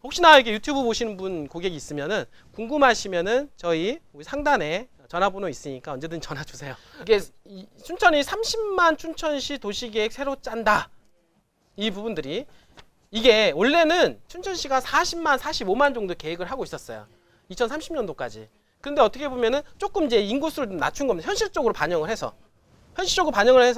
혹시나 이게 유튜브 보시는 분 고객이 있으면은 궁금하시면은 저희 우리 상단에 전화번호 있으니까 언제든 전화 주세요. 이게 춘천이 30만 춘천시 도시계획 새로 짠다. 이 부분들이 이게 원래는 춘천시가 40만, 45만 정도 계획을 하고 있었어요. 2030년도까지. 근데 어떻게 보면은 조금 이제 인구수를 낮춘 겁니다. 현실적으로 반영을 해서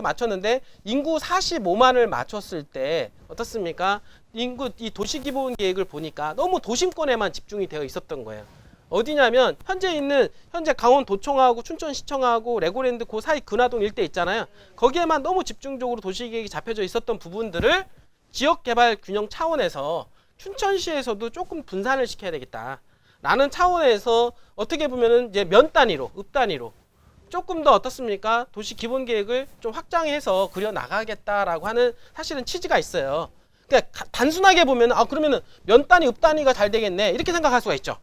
맞췄는데 인구 45만을 맞췄을 때 어떻습니까? 인구 이 도시기본계획을 보니까 너무 도심권에만 집중이 되어 있었던 거예요. 어디냐면 현재 강원도청하고 춘천시청하고 레고랜드 그 사이 근화동 일대 있잖아요. 거기에만 너무 집중적으로 도시계획이 잡혀져 있었던 부분들을 지역개발 균형 차원에서 춘천시에서도 조금 분산을 시켜야 되겠다 라는 차원에서 어떻게 보면은 이제 면 단위로 읍 단위로 조금 더 어떻습니까? 도시 기본 계획을 좀 확장해서 그려 나가겠다라고 하는 사실은 취지가 있어요. 그러니까 단순하게 보면 그러면은 면 단위, 읍 단위가 잘 되겠네 이렇게 생각할 수가 있죠.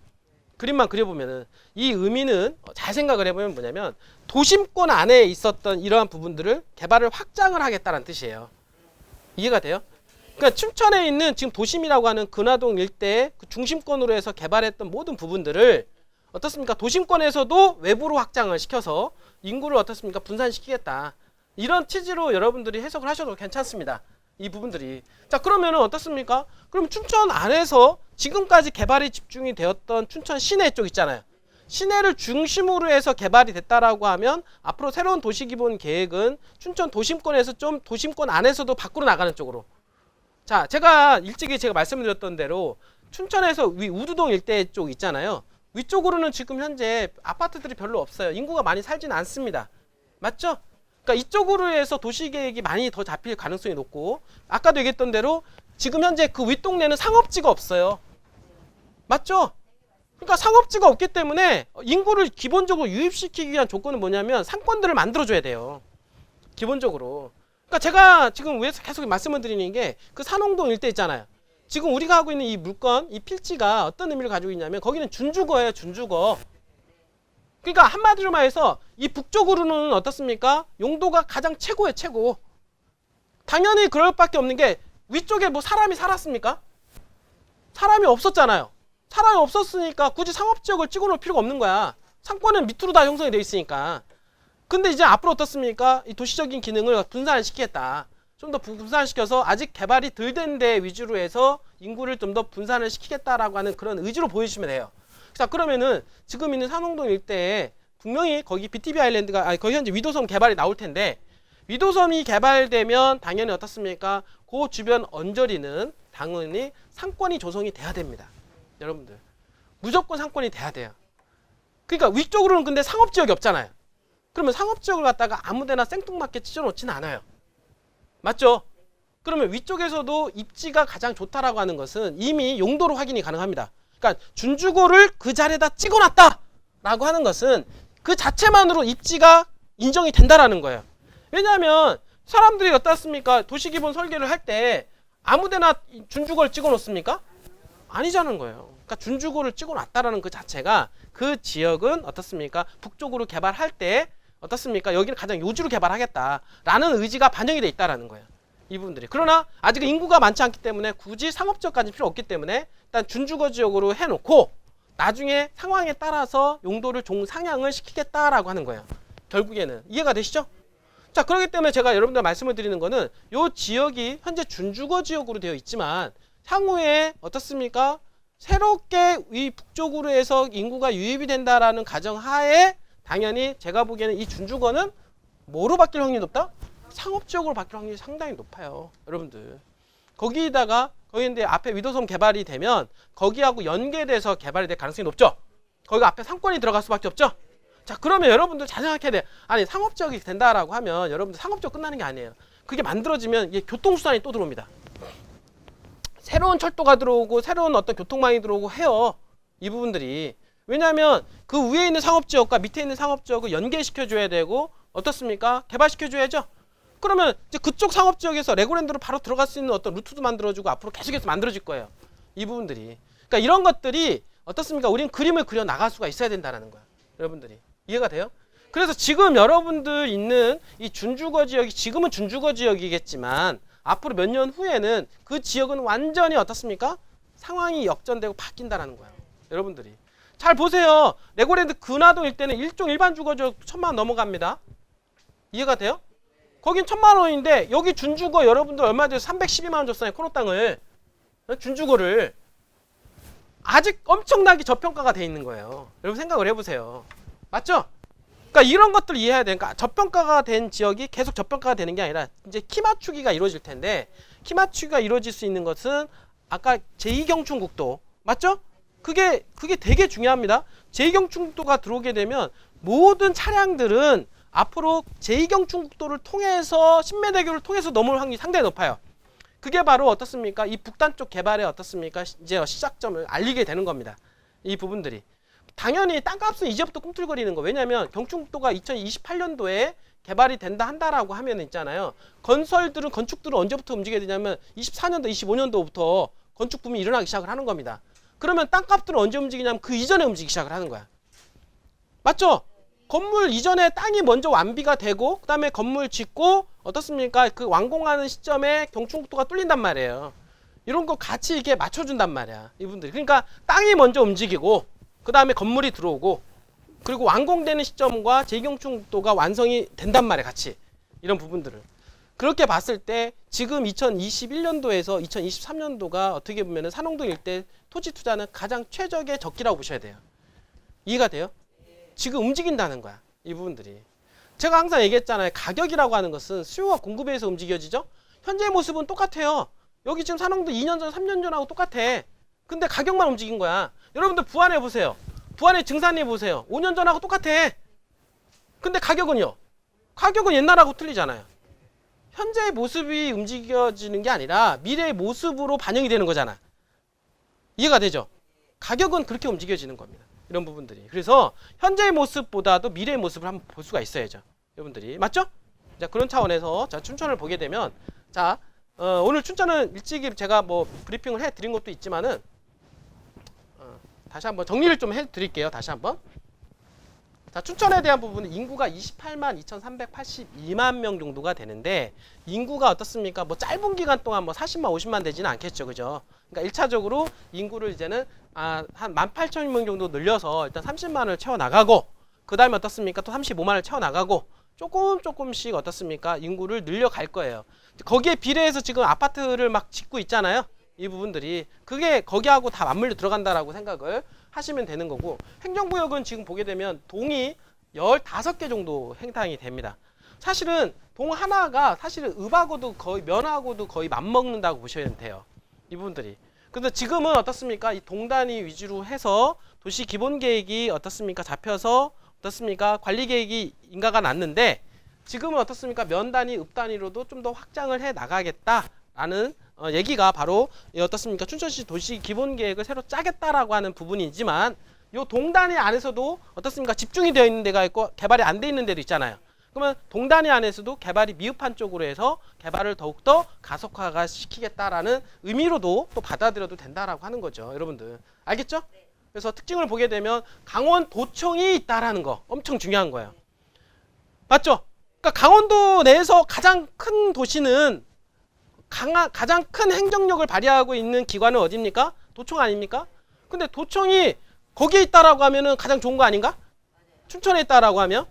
그림만 그려보면은 이 의미는 잘 생각을 해보면 뭐냐면 도심권 안에 있었던 이러한 부분들을 개발을 확장을 하겠다는 뜻이에요. 이해가 돼요? 그러니까 춘천에 있는 지금 도심이라고 하는 근화동 일대의 그 중심권으로 해서 개발했던 모든 부분들을 어떻습니까? 도심권에서도 외부로 확장을 시켜서 인구를 어떻습니까? 분산시키겠다. 이런 취지로 여러분들이 해석을 하셔도 괜찮습니다. 이 부분들이. 자, 그러면은 어떻습니까? 그럼 춘천 안에서 지금까지 개발이 집중이 되었던 춘천 시내 쪽 있잖아요. 시내를 중심으로 해서 개발이 됐다라고 하면 앞으로 새로운 도시기본 계획은 춘천 도심권에서 좀 도심권 안에서도 밖으로 나가는 쪽으로. 자, 제가 일찍이 말씀드렸던 대로 춘천에서 우두동 일대 쪽 있잖아요. 위쪽으로는 지금 현재 아파트들이 별로 없어요. 인구가 많이 살지는 않습니다. 맞죠? 그러니까 이쪽으로 해서 도시계획이 많이 더 잡힐 가능성이 높고 아까도 얘기했던 대로 지금 현재 그 윗동네는 상업지가 없어요. 맞죠? 그러니까 상업지가 없기 때문에 인구를 기본적으로 유입시키기 위한 조건은 뭐냐면 상권들을 만들어줘야 돼요. 기본적으로. 그러니까 제가 지금 왜 계속 말씀을 드리는 게 그 산홍동 일대 있잖아요. 지금 우리가 하고 있는 이 물건, 이 필지가 어떤 의미를 가지고 있냐면 거기는 준주거예요, 준주거. 그러니까 한마디로 말해서 이 북쪽으로는 어떻습니까? 용도가 가장 최고예요, 최고. 당연히 그럴 밖에 없는 게 위쪽에 뭐 사람이 살았습니까? 사람이 없었잖아요. 사람이 없었으니까 굳이 상업지역을 찍어놓을 필요가 없는 거야. 상권은 밑으로 다 형성이 되어 있으니까. 근데 이제 앞으로 어떻습니까? 이 도시적인 기능을 분산을 시키겠다. 좀 더 분산시켜서 아직 개발이 덜 된 데 위주로 해서 인구를 좀 더 분산을 시키겠다라고 하는 그런 의지로 보여주시면 돼요. 자, 그러면은 지금 있는 산홍동 일대에 분명히 거기 BTB 아일랜드가 거기 현재 위도섬 개발이 나올 텐데 위도섬이 개발되면 당연히 어떻습니까? 그 주변 언저리는 당연히 상권이 조성이 돼야 됩니다. 여러분들 무조건 상권이 돼야 돼요. 그러니까 위쪽으로는 근데 상업지역이 없잖아요. 그러면 상업지역을 갖다가 아무데나 생뚱맞게 찢어놓지는 않아요. 맞죠? 그러면 위쪽에서도 입지가 가장 좋다라고 하는 것은 이미 용도로 확인이 가능합니다. 그러니까 준주거를 그 자리에다 찍어놨다라고 하는 것은 그 자체만으로 입지가 인정이 된다라는 거예요. 왜냐하면 사람들이 어떻습니까? 도시기본 설계를 할 때 아무데나 준주거를 찍어놓습니까? 아니자는 거예요. 그러니까 준주거를 찍어놨다라는 그 자체가 그 지역은 어떻습니까? 북쪽으로 개발할 때 어떻습니까? 여기를 가장 요지로 개발하겠다라는 의지가 반영이 돼 있다라는 거예요. 이 부분들이. 그러나 아직 인구가 많지 않기 때문에 굳이 상업지역까지 필요 없기 때문에 일단 준주거 지역으로 해놓고 나중에 상황에 따라서 용도를 종상향을 시키겠다라고 하는 거예요. 결국에는. 이해가 되시죠? 자, 그렇기 때문에 제가 여러분들 말씀을 드리는 거는 이 지역이 현재 준주거 지역으로 되어 있지만 향후에 어떻습니까? 새롭게 이 북쪽으로 해서 인구가 유입이 된다라는 가정하에 당연히 제가 보기에는 이 준주거는 뭐로 바뀔 확률이 높다? 상업지역으로 바뀔 확률이 상당히 높아요. 여러분들. 거기에다가 거기인데 앞에 위도섬 개발이 되면 거기하고 연계돼서 개발이 될 가능성이 높죠. 거기가 앞에 상권이 들어갈 수밖에 없죠. 자, 그러면 여러분들 잘 생각해야 돼요. 아니 상업지역이 된다라고 하면 여러분들 상업지역 끝나는 게 아니에요. 그게 만들어지면 이게 교통수단이 또 들어옵니다. 새로운 철도가 들어오고 새로운 어떤 교통망이 들어오고 해요. 이 부분들이. 왜냐하면 그 위에 있는 상업지역과 밑에 있는 상업지역을 연계시켜줘야 되고 어떻습니까? 개발시켜줘야죠. 그러면 이제 그쪽 상업지역에서 레고랜드로 바로 들어갈 수 있는 어떤 루트도 만들어주고 앞으로 계속해서 만들어질 거예요. 이 부분들이. 그러니까 이런 것들이 어떻습니까? 우리는 그림을 그려 나갈 수가 있어야 된다는 거야. 여러분들이. 이해가 돼요? 그래서 지금 여러분들 있는 이 준주거 지역이 지금은 준주거 지역이겠지만 앞으로 몇 년 후에는 그 지역은 완전히 어떻습니까? 상황이 역전되고 바뀐다라는 거예요. 여러분들이 잘 보세요. 레고랜드 근화동 일대는 일종 일반 주거지역 1,000만 원 넘어갑니다. 이해가 돼요? 거긴 1,000만 원인데 여기 준주거 여러분들 얼마 전에 312만 원 줬어요. 코너 땅을. 준주거를. 아직 엄청나게 저평가가 돼 있는 거예요. 여러분 생각을 해보세요. 맞죠? 그러니까 이런 것들을 이해해야 되니까 저평가가 된 지역이 계속 저평가가 되는 게 아니라 이제 키 맞추기가 이루어질 텐데 키 맞추기가 이루어질 수 있는 것은 아까 제2경충국도 맞죠? 그게 되게 중요합니다. 제2경충국도가 들어오게 되면 모든 차량들은 앞으로 제2경충국도를 통해서 신매대교를 통해서 넘어올 확률이 상당히 높아요. 그게 바로 어떻습니까? 이 북단 쪽 개발에 어떻습니까? 이제 시작점을 알리게 되는 겁니다. 이 부분들이. 당연히 땅값은 이제부터 꿈틀거리는 거. 왜냐면 경충국도가 2028년도에 개발이 된다 한다라고 하면 있잖아요. 건축들은 언제부터 움직여야 되냐면 24년도, 25년도부터 건축 붐이 일어나기 시작을 하는 겁니다. 그러면 땅값들은 언제 움직이냐면 그 이전에 움직이기 시작을 하는 거야. 맞죠? 건물 이전에 땅이 먼저 완비가 되고 그 다음에 건물 짓고 어떻습니까? 그 완공하는 시점에 경충국도가 뚫린단 말이에요. 이런 거 같이 이렇게 맞춰준단 말이야. 이분들이. 그러니까 땅이 먼저 움직이고 그 다음에 건물이 들어오고 그리고 완공되는 시점과 제2경충국도가 완성이 된단 말이에요. 같이. 이런 부분들을. 그렇게 봤을 때 지금 2021년도에서 2023년도가 어떻게 보면 산홍동 일대 토지 투자는 가장 최적의 적기라고 보셔야 돼요. 이해가 돼요? 지금 움직인다는 거야. 이 부분들이. 제가 항상 얘기했잖아요. 가격이라고 하는 것은 수요와 공급에 의해서 움직여지죠. 현재의 모습은 똑같아요. 여기 지금 산홍동 2년 전, 3년 전하고 똑같아. 근데 가격만 움직인 거야. 여러분들 부안해 보세요. 부안의 증산해 보세요. 5년 전하고 똑같아. 근데 가격은요? 가격은 옛날하고 틀리잖아요. 현재의 모습이 움직여지는 게 아니라 미래의 모습으로 반영이 되는 거잖아. 이해가 되죠? 가격은 그렇게 움직여지는 겁니다. 이런 부분들이. 그래서 현재의 모습보다도 미래의 모습을 한번 볼 수가 있어야죠. 여러분들이. 맞죠? 자, 그런 차원에서 자, 춘천을 보게 되면 자, 오늘 춘천은 일찍이 제가 뭐 브리핑을 해 드린 것도 있지만은 다시 한번 정리를 좀 해 드릴게요. 다시 한번. 자, 춘천에 대한 부분은 인구가 28만 2,382만 명 정도가 되는데 인구가 어떻습니까? 뭐 짧은 기간 동안 뭐 40만 50만 되지는 않겠죠. 그죠? 그러니까 1차적으로 인구를 이제는 한 18,000명 정도 늘려서 일단 30만을 채워 나가고 그다음에 어떻습니까? 또 35만을 채워 나가고 조금씩 어떻습니까? 인구를 늘려갈 거예요. 거기에 비례해서 지금 아파트를 막 짓고 있잖아요. 이 부분들이 그게 거기하고 다 맞물려 들어간다라고 생각을 하시면 되는 거고 행정구역은 지금 보게 되면 동이 15개 정도 행당이 됩니다. 사실은 동 하나가 사실은 읍하고도 거의 면하고도 거의 맞먹는다고 보셔야 돼요. 이 부분들이. 근데 지금은 어떻습니까? 이 동단위 위주로 해서 도시 기본 계획이 어떻습니까? 잡혀서 어떻습니까? 관리 계획이 인가가 났는데 지금은 어떻습니까? 면 단위, 읍 단위로도 좀 더 확장을 해 나가겠다라는 얘기가 바로 어떻습니까? 춘천시 도시 기본 계획을 새로 짜겠다라고 하는 부분이지만 요 동단위 안에서도 어떻습니까? 집중이 되어 있는 데가 있고 개발이 안 돼 있는 데도 있잖아요. 그러면 동단위 안에서도 개발이 미흡한 쪽으로 해서 개발을 더욱더 가속화가 시키겠다라는 의미로도 또 받아들여도 된다라고 하는 거죠. 여러분들 알겠죠? 그래서 특징을 보게 되면 강원도청이 있다라는 거 엄청 중요한 거예요. 맞죠? 그러니까 강원도 내에서 가장 큰 도시는 가장 큰 행정력을 발휘하고 있는 기관은 어디입니까? 도청 아닙니까? 근데 도청이 거기에 있다라고 하면은 가장 좋은 거 아닌가? 춘천에 있다라고 하면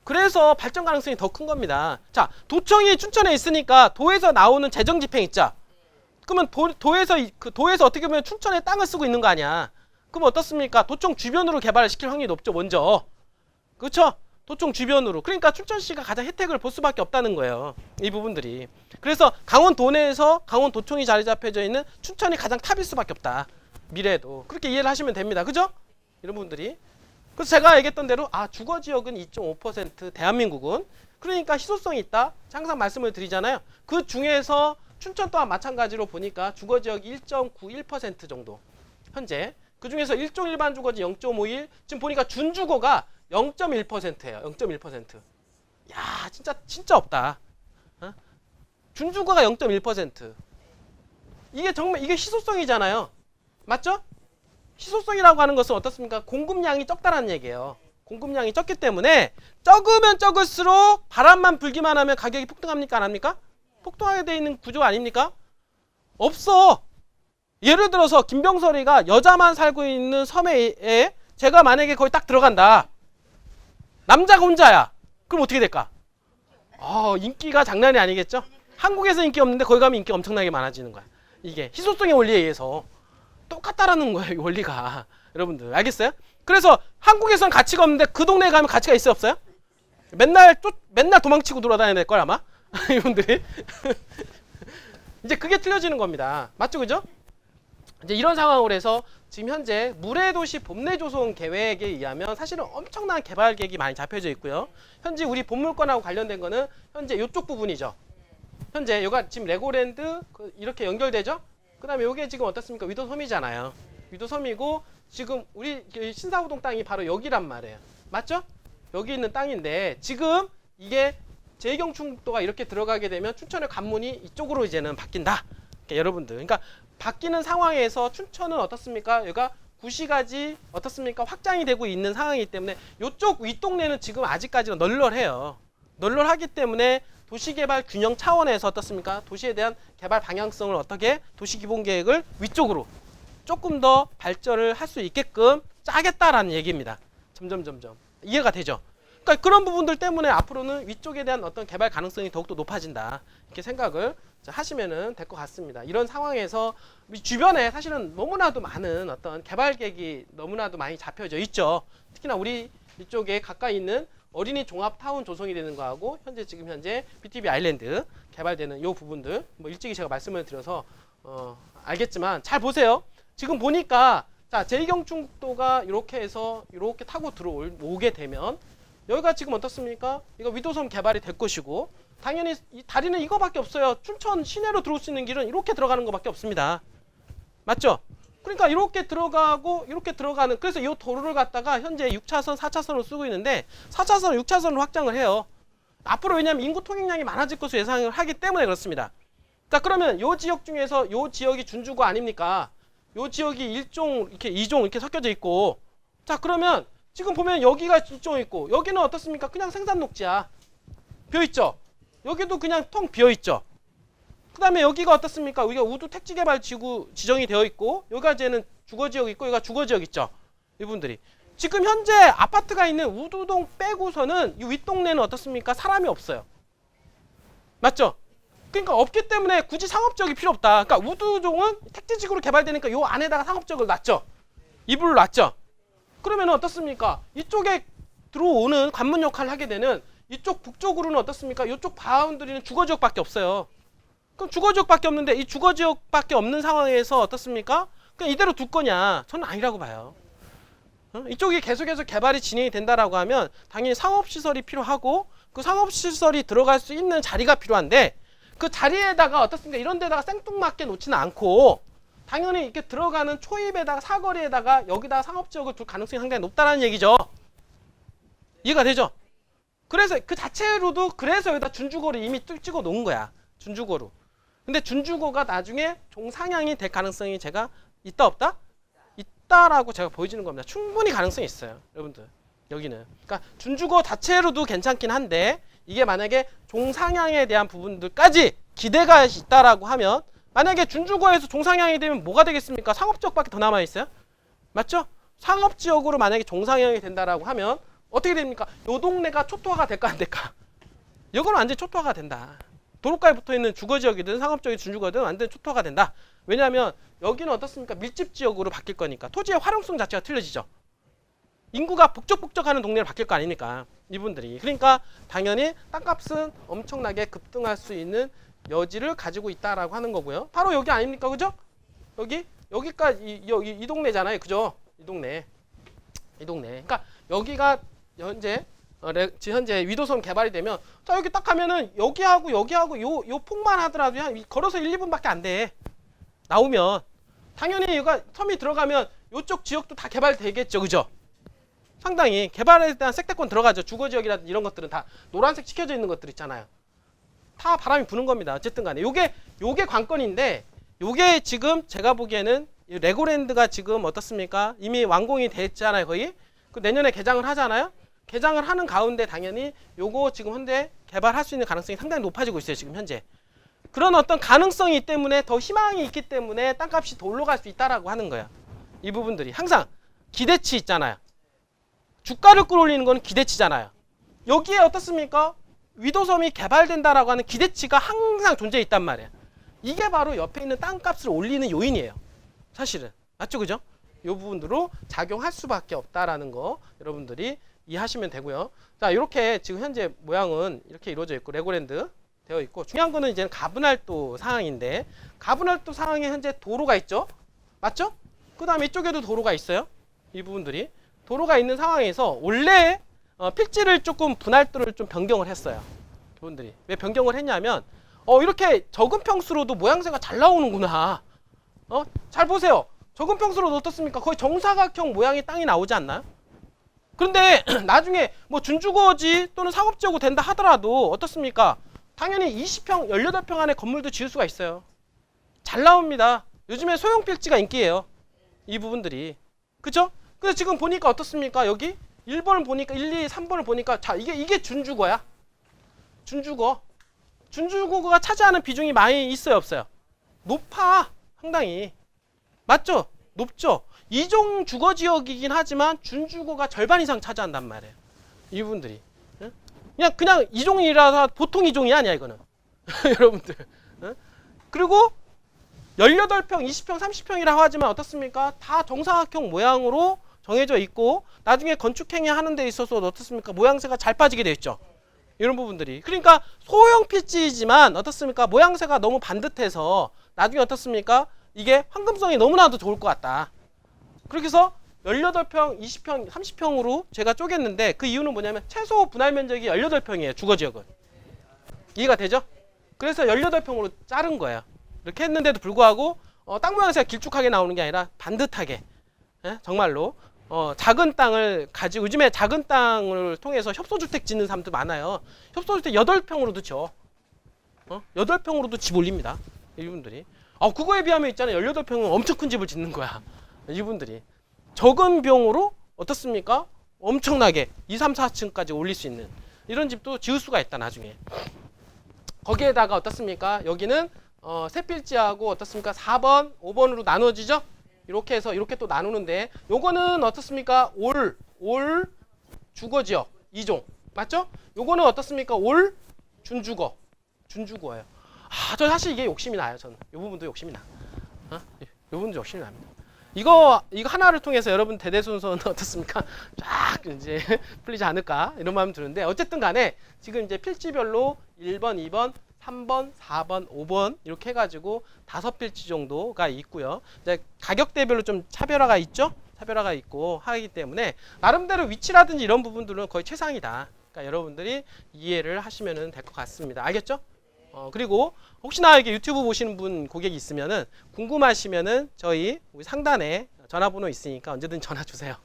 그래서 발전 가능성이 더 큰 겁니다. 자, 도청이 춘천에 있으니까 도에서 나오는 재정 집행 있죠. 그러면 도에서 어떻게 보면 춘천에 땅을 쓰고 있는 거 아니야. 그럼 어떻습니까? 도청 주변으로 개발을 시킬 확률이 높죠. 먼저. 그렇죠? 도청 주변으로. 그러니까 춘천시가 가장 혜택을 볼 수밖에 없다는 거예요. 이 부분들이. 그래서 강원도 내에서 강원도청이 자리 잡혀져 있는 춘천이 가장 탑일 수밖에 없다. 미래에도. 그렇게 이해를 하시면 됩니다. 그죠? 이런 부분들이. 그래서 제가 얘기했던 대로 주거지역은 2.5% 대한민국은 그러니까 희소성이 있다. 항상 말씀을 드리잖아요. 그 중에서 춘천 또한 마찬가지로 보니까 주거지역이 1.91% 정도. 현재. 그 중에서 일종 일반 주거지 0.51. 지금 보니까 준주거가 0.1%예요. 0.1%. 야, 진짜 없다. 준주거가 0.1%. 이게 정말 이게 희소성이잖아요. 맞죠? 희소성이라고 하는 것은 어떻습니까? 공급량이 적다라는 얘기예요. 공급량이 적기 때문에 적으면 적을수록 바람만 불기만 하면 가격이 폭등합니까? 안 합니까? 폭등하게 돼 있는 구조 아닙니까? 없어. 예를 들어서 김병설이가 여자만 살고 있는 섬에 제가 만약에 거기 딱 들어간다. 남자가 혼자야. 그럼 어떻게 될까? 인기가 장난이 아니겠죠? 한국에서 인기 없는데 거기 가면 인기가 엄청나게 많아지는 거야. 이게 희소성의 원리에 의해서 똑같다라는 거예요. 이 원리가. 여러분들 알겠어요? 그래서 한국에서는 가치가 없는데 그 동네에 가면 가치가 있어요 없어요? 맨날 도망치고 돌아다녀야 될 걸 아마? 이분들이 이제 그게 틀려지는 겁니다. 맞죠? 그죠? 이제 이런 상황으로 해서 지금 현재 물해도시 봄내조성 계획에 의하면 사실은 엄청난 개발 계획이 많이 잡혀져 있고요. 현재 우리 본물권하고 관련된 거는 현재 이쪽 부분이죠. 현재 여기가 지금 레고랜드 이렇게 연결되죠? 그 다음에 이게 지금 어떻습니까? 위도섬이잖아요. 위도섬이고 지금 우리 신사우동 땅이 바로 여기란 말이에요. 맞죠? 여기 있는 땅인데 지금 이게 제2경충도가 이렇게 들어가게 되면 춘천의 관문이 이쪽으로 이제는 바뀐다. 그러니까 여러분들, 그러니까 바뀌는 상황에서 춘천은 어떻습니까? 여기가 구시가지 어떻습니까? 확장이 되고 있는 상황이기 때문에 이쪽 윗동네는 지금 아직까지는 널널해요. 널널하기 때문에 도시개발 균형 차원에서 어떻습니까? 도시에 대한 개발 방향성을 어떻게 도시기본계획을 위쪽으로 조금 더 발전을 할 수 있게끔 짜겠다라는 얘기입니다. 점점 이해가 되죠? 그러니까 그런 부분들 때문에 앞으로는 위쪽에 대한 어떤 개발 가능성이 더욱더 높아진다. 이렇게 생각을 하시면은 될 것 같습니다. 이런 상황에서 주변에 사실은 너무나도 많은 어떤 개발 계획이 너무나도 많이 잡혀져 있죠. 특히나 우리 이쪽에 가까이 있는 어린이 종합타운 조성이 되는 거하고 지금 현재 BTB 아일랜드 개발되는 이 부분들 뭐 일찍이 제가 말씀을 드려서 알겠지만 잘 보세요. 지금 보니까 자 제2경충도가 이렇게 해서 이렇게 타고 들어오게 되면 여기가 지금 어떻습니까? 이거 위도섬 개발이 될 것이고 당연히 이 다리는 이거밖에 없어요. 춘천 시내로 들어올 수 있는 길은 이렇게 들어가는 것밖에 없습니다. 맞죠? 그러니까 이렇게 들어가고 이렇게 들어가는 그래서 이 도로를 갖다가 현재 6차선, 4차선으로 쓰고 있는데 4차선을 6차선으로 확장을 해요. 앞으로 왜냐하면 인구 통행량이 많아질 것으로 예상을 하기 때문에 그렇습니다. 자 그러면 이 지역 중에서 이 지역이 준주거 아닙니까? 이 지역이 1종, 이렇게 2종 이렇게 섞여져 있고 자 그러면 지금 보면 여기가 1종 있고 여기는 어떻습니까? 그냥 생산 녹지야. 비어있죠? 여기도 그냥 텅 비어있죠? 그 다음에 여기가 어떻습니까? 우리가 우두 택지개발지구 지정이 되어 있고 여기가 이제는 주거지역 있고 여기가 주거지역 있죠? 이분들이 지금 현재 아파트가 있는 우두동 빼고서는 이 윗동네는 어떻습니까? 사람이 없어요. 맞죠? 그러니까 없기 때문에 굳이 상업지역이 필요 없다. 그러니까 우두동은 택지지구로 개발되니까 요 안에다가 상업지역을 놨죠. 이불을 놨죠. 그러면 어떻습니까? 이쪽에 들어오는 관문 역할을 하게 되는 이쪽 북쪽으로는 어떻습니까? 이쪽 바운드리는 주거지역밖에 없어요. 그럼 주거지역밖에 없는데 이 주거지역밖에 없는 상황에서 어떻습니까? 그냥 이대로 둘 거냐? 저는 아니라고 봐요. 이쪽이 계속해서 개발이 진행이 된다라고 하면 당연히 상업시설이 필요하고 그 상업시설이 들어갈 수 있는 자리가 필요한데 그 자리에다가 어떻습니까? 이런 데다가 생뚱맞게 놓지는 않고 당연히 이렇게 들어가는 초입에다가 사거리에다가 여기다가 상업지역을 둘 가능성이 상당히 높다는 얘기죠. 이해가 되죠? 그래서 그 자체로도 그래서 여기다 준주거를 이미 찍어 놓은 거야. 준주거로. 근데 준주거가 나중에 종상향이 될 가능성이 제가 있다 없다? 있다라고 제가 보여주는 겁니다. 충분히 가능성이 있어요. 여러분들. 여기는. 그러니까 준주거 자체로도 괜찮긴 한데 이게 만약에 종상향에 대한 부분들까지 기대가 있다라고 하면 만약에 준주거에서 종상향이 되면 뭐가 되겠습니까? 상업지역밖에 더 남아있어요? 맞죠? 상업지역으로 만약에 종상향이 된다라고 하면 어떻게 됩니까? 요 동네가 초토화가 될까 안 될까? 이건 완전히 초토화가 된다. 도로가에 붙어있는 주거지역이든 상업지역이든 준주거든 완전히 초토화가 된다. 왜냐하면 여기는 어떻습니까? 밀집지역으로 바뀔 거니까 토지의 활용성 자체가 틀려지죠. 인구가 북적북적하는 동네로 바뀔 거 아닙니까? 이분들이. 그러니까 당연히 땅값은 엄청나게 급등할 수 있는 여지를 가지고 있다라고 하는 거고요. 바로 여기 아닙니까? 그죠? 여기까지 이 동네잖아요. 그죠? 이 동네. 그러니까 여기가 현재 위도섬 개발이 되면 자 여기 딱 가면은 여기하고 요 폭만 하더라도 걸어서 1, 2분밖에 안 돼. 나오면 당연히 여기가 섬이 들어가면 요쪽 지역도 다 개발되겠죠. 그죠? 상당히 개발에 대한 색대권 들어가죠. 주거지역이라든지 이런 것들은 다 노란색 찍혀져 있는 것들 있잖아요. 다 바람이 부는 겁니다. 어쨌든 간에 요게 관건인데 요게 지금 제가 보기에는 레고랜드가 지금 어떻습니까? 이미 완공이 됐잖아요. 거의. 그 내년에 개장을 하잖아요. 개장을 하는 가운데 당연히 요거 지금 현재 개발할 수 있는 가능성이 상당히 높아지고 있어요. 지금 현재. 그런 어떤 가능성이 때문에 더 희망이 있기 때문에 땅값이 더 올라갈 수 있다라고 하는 거야. 이 부분들이 항상 기대치 있잖아요. 주가를 끌어올리는 건 기대치잖아요. 여기에 어떻습니까? 위도섬이 개발된다라고 하는 기대치가 항상 존재해 있단 말이에요. 이게 바로 옆에 있는 땅값을 올리는 요인이에요. 사실은. 맞죠? 그죠? 이 부분으로 작용할 수밖에 없다라는 거 여러분들이 이해하시면 되고요. 자, 이렇게 지금 현재 모양은 이렇게 이루어져 있고 레고랜드 되어 있고, 중요한 거는 이제는 가분할도 상황인데, 가분할도 상황에 현재 도로가 있죠. 맞죠? 그 다음에 이쪽에도 도로가 있어요. 이 부분들이 도로가 있는 상황에서 원래 필지를 조금 분할도를 좀 변경을 했어요. 그분들이 왜 변경을 했냐면 이렇게 적은 평수로도 모양새가 잘 나오는구나. 잘 보세요. 적은 평수로도 어떻습니까? 거의 정사각형 모양의 땅이 나오지 않나요? 그런데 나중에 뭐 준주거지 또는 상업지역으로 된다 하더라도 어떻습니까? 당연히 20평, 18평 안에 건물도 지을 수가 있어요. 잘 나옵니다. 요즘에 소형 필지가 인기예요. 이 부분들이. 그죠? 근데 지금 보니까 어떻습니까? 여기 1번을 보니까 1, 2, 3번을 보니까 자, 이게 준주거야. 준주거. 준주거가 차지하는 비중이 많이 있어요, 없어요? 높아. 상당히. 맞죠? 높죠? 이종 주거지역이긴 하지만 준주거가 절반 이상 차지한단 말이에요. 이 부분들이. 응? 그냥 이종이라서 보통 이종이 아니야, 이거는. 여러분들. 응? 그리고 18평, 20평, 30평이라고 하지만 어떻습니까? 다 정사각형 모양으로 정해져 있고 나중에 건축행위 하는 데 있어서 어떻습니까? 모양새가 잘 빠지게 되어 있죠. 이런 부분들이. 그러니까 소형 필지이지만 어떻습니까? 모양새가 너무 반듯해서 나중에 어떻습니까? 이게 황금성이 너무나도 좋을 것 같다. 그렇게 해서 18평, 20평, 30평으로 제가 쪼갰는데 그 이유는 뭐냐면 최소 분할 면적이 18평이에요. 주거지역은. 이해가 되죠? 그래서 18평으로 자른 거예요. 이렇게 했는데도 불구하고 땅 모양새가 길쭉하게 나오는 게 아니라 반듯하게 정말로 작은 땅을 가지고 요즘에 작은 땅을 통해서 협소주택 짓는 사람도 많아요. 협소주택 8평으로도 져. 8평으로도 집 올립니다. 이분들이. 그거에 비하면 있잖아요. 18평은 엄청 큰 집을 짓는 거야. 이분들이. 적은 병으로 어떻습니까? 엄청나게 2, 3, 4층까지 올릴 수 있는 이런 집도 지을 수가 있다 나중에. 거기에다가 어떻습니까? 여기는 세 필지하고 어떻습니까? 4번, 5번으로 나눠지죠? 이렇게 해서 이렇게 또 나누는데 요거는 어떻습니까? 올 주거지역 2종. 맞죠? 요거는 어떻습니까? 올 준주거예요. 저 사실 이게 욕심이 나요. 저는 이 부분도 욕심이 나. 이 부분도 욕심이 납니다. 이거 하나를 통해서 여러분 대대손손 어떻습니까? 쫙 이제 풀리지 않을까 이런 마음 드는데 어쨌든 간에 지금 이제 필지별로 1번, 2번, 3번, 4번, 5번 이렇게 해가지고 5필지 정도가 있고요. 이제 가격대별로 좀 차별화가 있죠? 차별화가 있고 하기 때문에 나름대로 위치라든지 이런 부분들은 거의 최상이다. 그러니까 여러분들이 이해를 하시면 될 것 같습니다. 알겠죠? 그리고 혹시나 이게 유튜브 보시는 분 고객이 있으면은 궁금하시면은 저희 상단에 전화번호 있으니까 언제든 전화 주세요.